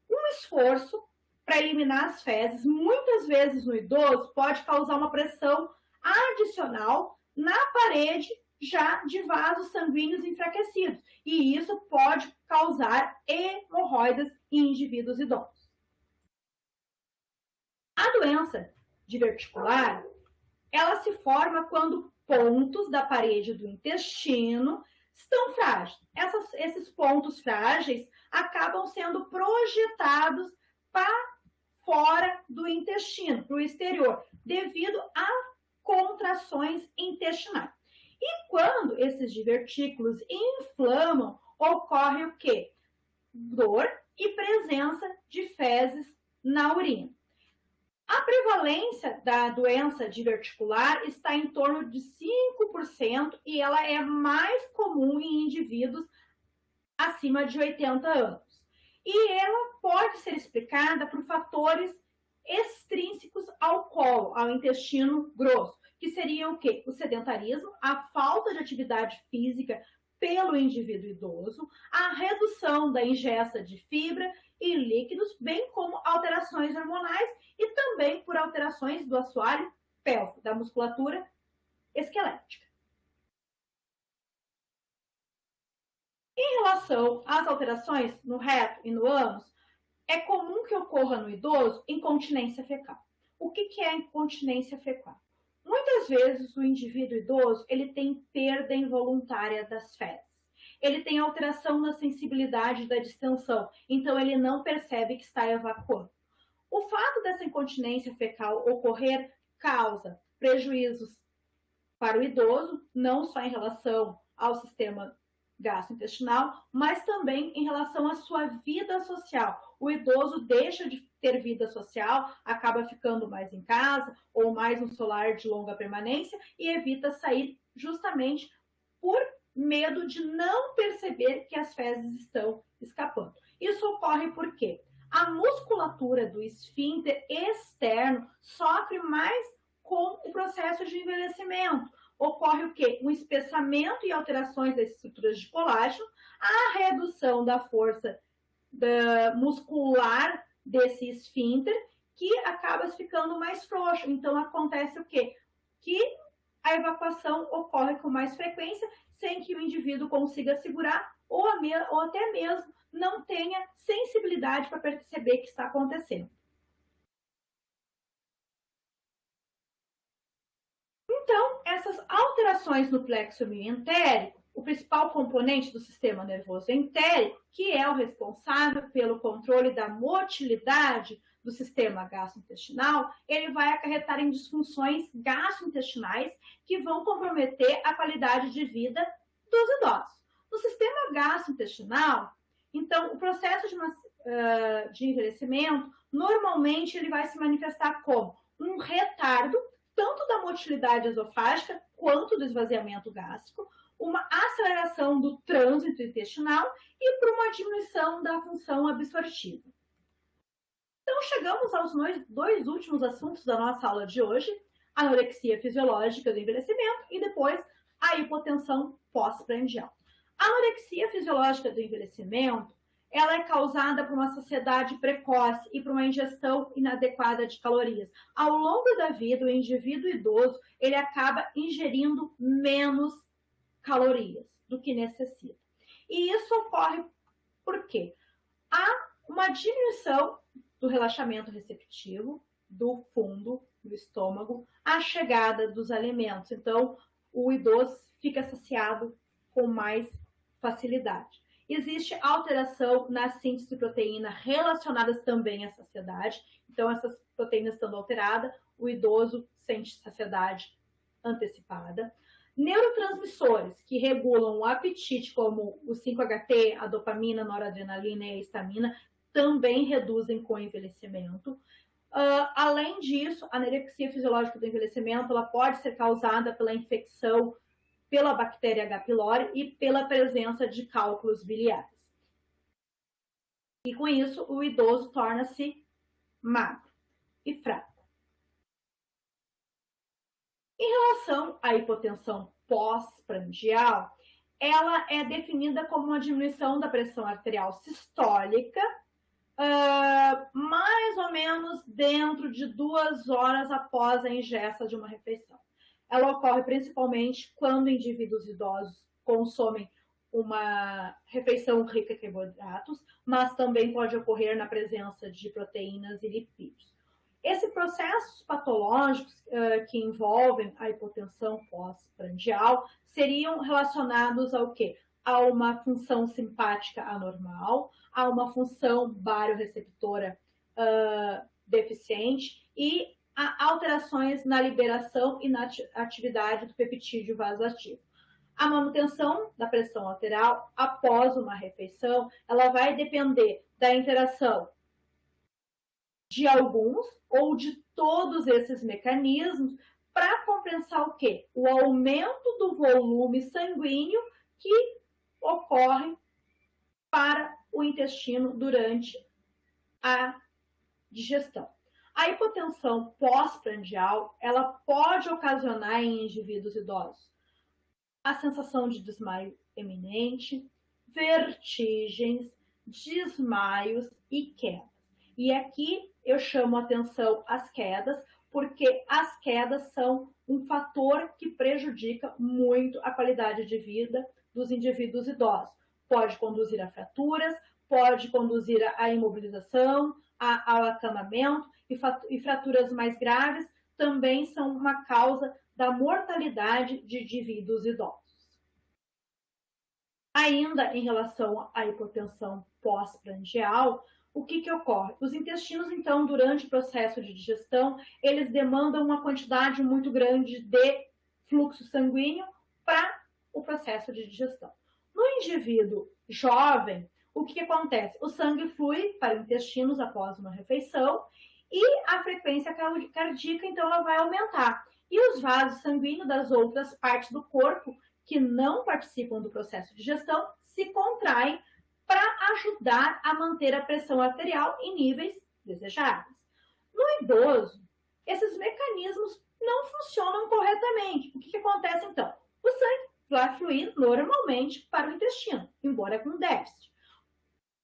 A: Um esforço para eliminar as fezes, muitas vezes no idoso, pode causar uma pressão adicional na parede já de vasos sanguíneos enfraquecidos, e isso pode causar hemorroidas em indivíduos idosos. A doença diverticular, ela se forma quando pontos da parede do intestino estão frágeis. Esses pontos frágeis acabam sendo projetados para fora do intestino, para o exterior, devido a contrações intestinais. E quando esses divertículos inflamam, ocorre o quê? Dor e presença de fezes na urina. A prevalência da doença diverticular está em torno de 5% e ela é mais comum em indivíduos acima de 80 anos. E ela pode ser explicada por fatores extrínsecos ao colo, ao intestino grosso, que seriam o quê? O sedentarismo, a falta de atividade física pelo indivíduo idoso, a redução da ingesta de fibra e líquidos, bem como alterações hormonais e também por alterações do assoalho pélvico, da musculatura esquelética. Em relação às alterações no reto e no ânus, é comum que ocorra no idoso incontinência fecal. O que é incontinência fecal? Muitas vezes o indivíduo idoso ele tem perda involuntária das fezes. Ele tem alteração na sensibilidade da distensão, então ele não percebe que está evacuando. O fato dessa incontinência fecal ocorrer causa prejuízos para o idoso, não só em relação ao sistema gastrointestinal, mas também em relação à sua vida social. O idoso deixa de ter vida social, acaba ficando mais em casa ou mais no solar de longa permanência e evita sair justamente por medo de não perceber que as fezes estão escapando. Isso ocorre por quê? A musculatura do esfíncter externo sofre mais com o processo de envelhecimento. Ocorre o quê? Um espessamento e alterações das estruturas de colágeno, a redução da força muscular desse esfíncter, que acaba ficando mais frouxo. Então, acontece o quê? Que a evacuação ocorre com mais frequência, sem que o indivíduo consiga segurar ou até mesmo não tenha sensibilidade para perceber que está acontecendo. Então, essas alterações no plexo miantérico, o principal componente do sistema nervoso entérico, que é o responsável pelo controle da motilidade do sistema gastrointestinal, ele vai acarretar em disfunções gastrointestinais que vão comprometer a qualidade de vida dos idosos. No sistema gastrointestinal, então, o processo de envelhecimento, normalmente, ele vai se manifestar como um retardo, tanto da motilidade esofágica quanto do esvaziamento gástrico, uma aceleração do trânsito intestinal e por uma diminuição da função absortiva. Então, chegamos aos dois últimos assuntos da nossa aula de hoje, a anorexia fisiológica do envelhecimento e depois a hipotensão pós-prandial. A anorexia fisiológica do envelhecimento, ela é causada por uma saciedade precoce e por uma ingestão inadequada de calorias. Ao longo da vida, o indivíduo idoso, ele acaba ingerindo menos calorias do que necessita. E isso ocorre por quê? Há uma diminuição do relaxamento receptivo, do fundo do estômago, a chegada dos alimentos. Então, o idoso fica saciado com mais facilidade. Existe alteração na síntese de proteína relacionadas também à saciedade. Então, essas proteínas estando alteradas, o idoso sente saciedade antecipada. Neurotransmissores que regulam o apetite, como o 5-HT, a dopamina, a noradrenalina e a histamina, também reduzem com o envelhecimento. Além disso, a anorexia fisiológica do envelhecimento ela pode ser causada pela infecção pela bactéria H. pylori e pela presença de cálculos biliares. E com isso, o idoso torna-se magro e fraco. Em relação à hipotensão pós-prandial, ela é definida como uma diminuição da pressão arterial sistólica, mais ou menos dentro de 2 horas após a ingesta de uma refeição. Ela ocorre principalmente quando indivíduos idosos consomem uma refeição rica em carboidratos, mas também pode ocorrer na presença de proteínas e lipídios. Esses processos patológicos que envolvem a hipotensão pós-prandial seriam relacionados ao quê? A uma função simpática anormal, a uma função barioreceptora deficiente e a alterações na liberação e na atividade do peptídeo vasoativo. A manutenção da pressão arterial após uma refeição, ela vai depender da interação de alguns ou de todos esses mecanismos para compensar o quê? O aumento do volume sanguíneo que ocorre para o intestino durante a digestão. A hipotensão pós-prandial, ela pode ocasionar em indivíduos idosos a sensação de desmaio eminente, vertigens, desmaios e quedas. E aqui eu chamo atenção às quedas, porque as quedas são um fator que prejudica muito a qualidade de vida dos indivíduos idosos. Pode conduzir a fraturas, pode conduzir à imobilização, ao acamamento e fraturas mais graves também são uma causa da mortalidade de indivíduos idosos. Ainda em relação à hipotensão pós-prandial, o que ocorre? Os intestinos, então, durante o processo de digestão, eles demandam uma quantidade muito grande de fluxo sanguíneo para o processo de digestão. No indivíduo jovem, o que acontece? O sangue flui para os intestinos após uma refeição e a frequência cardíaca, então, ela vai aumentar. E os vasos sanguíneos das outras partes do corpo que não participam do processo de digestão se contraem para ajudar a manter a pressão arterial em níveis desejáveis. No idoso, esses mecanismos não funcionam corretamente. O que acontece, então? O sangue vai fluir normalmente para o intestino, embora com déficit.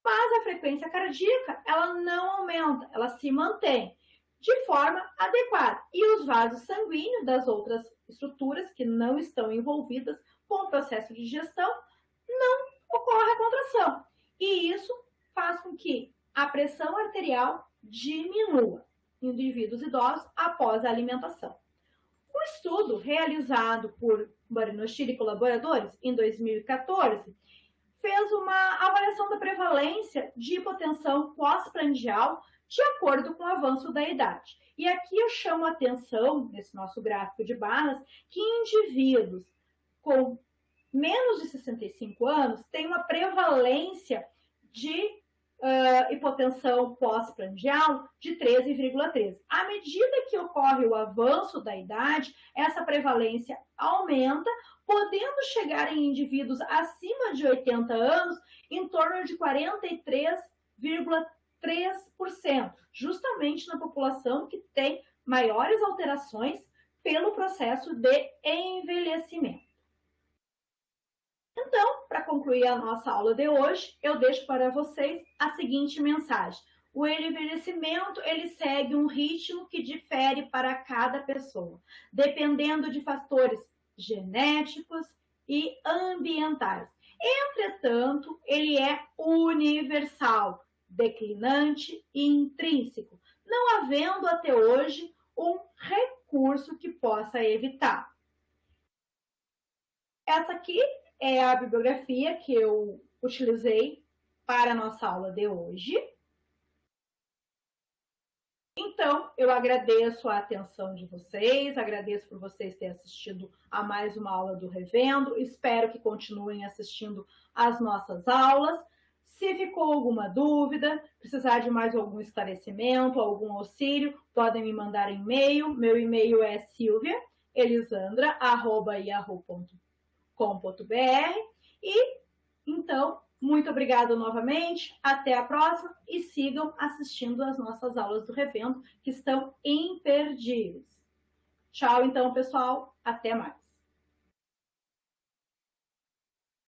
A: Mas a frequência cardíaca, ela não aumenta, ela se mantém de forma adequada. E os vasos sanguíneos das outras estruturas que não estão envolvidas com o processo de digestão, não ocorre a contração. E isso faz com que a pressão arterial diminua em indivíduos idosos após a alimentação. O estudo realizado por Barinoschini e colaboradores em 2014 fez uma avaliação da prevalência de hipotensão pós-prandial de acordo com o avanço da idade. E aqui eu chamo a atenção, nesse nosso gráfico de barras, que indivíduos com menos de 65 anos têm uma prevalência de hipotensão pós-prandial de 13,3. À medida que ocorre o avanço da idade, essa prevalência aumenta, podendo chegar em indivíduos acima de 80 anos em torno de 43,3%, justamente na população que tem maiores alterações pelo processo de envelhecimento. Então, para concluir a nossa aula de hoje, eu deixo para vocês a seguinte mensagem. O envelhecimento, ele segue um ritmo que difere para cada pessoa, dependendo de fatores genéticos e ambientais. Entretanto, ele é universal, declinante e intrínseco, não havendo até hoje um recurso que possa evitar. Essa aqui é a bibliografia que eu utilizei para a nossa aula de hoje. Então, eu agradeço a atenção de vocês, agradeço por vocês terem assistido a mais uma aula do Revendo, espero que continuem assistindo às nossas aulas. Se ficou alguma dúvida, precisar de mais algum esclarecimento, algum auxílio, podem me mandar e-mail. Meu e-mail é silvia.elisandra@yahoo.com.br. E, então, muito obrigada novamente, até a próxima e sigam assistindo às nossas aulas do Revendo, que estão imperdíveis. Tchau, então, pessoal, até mais.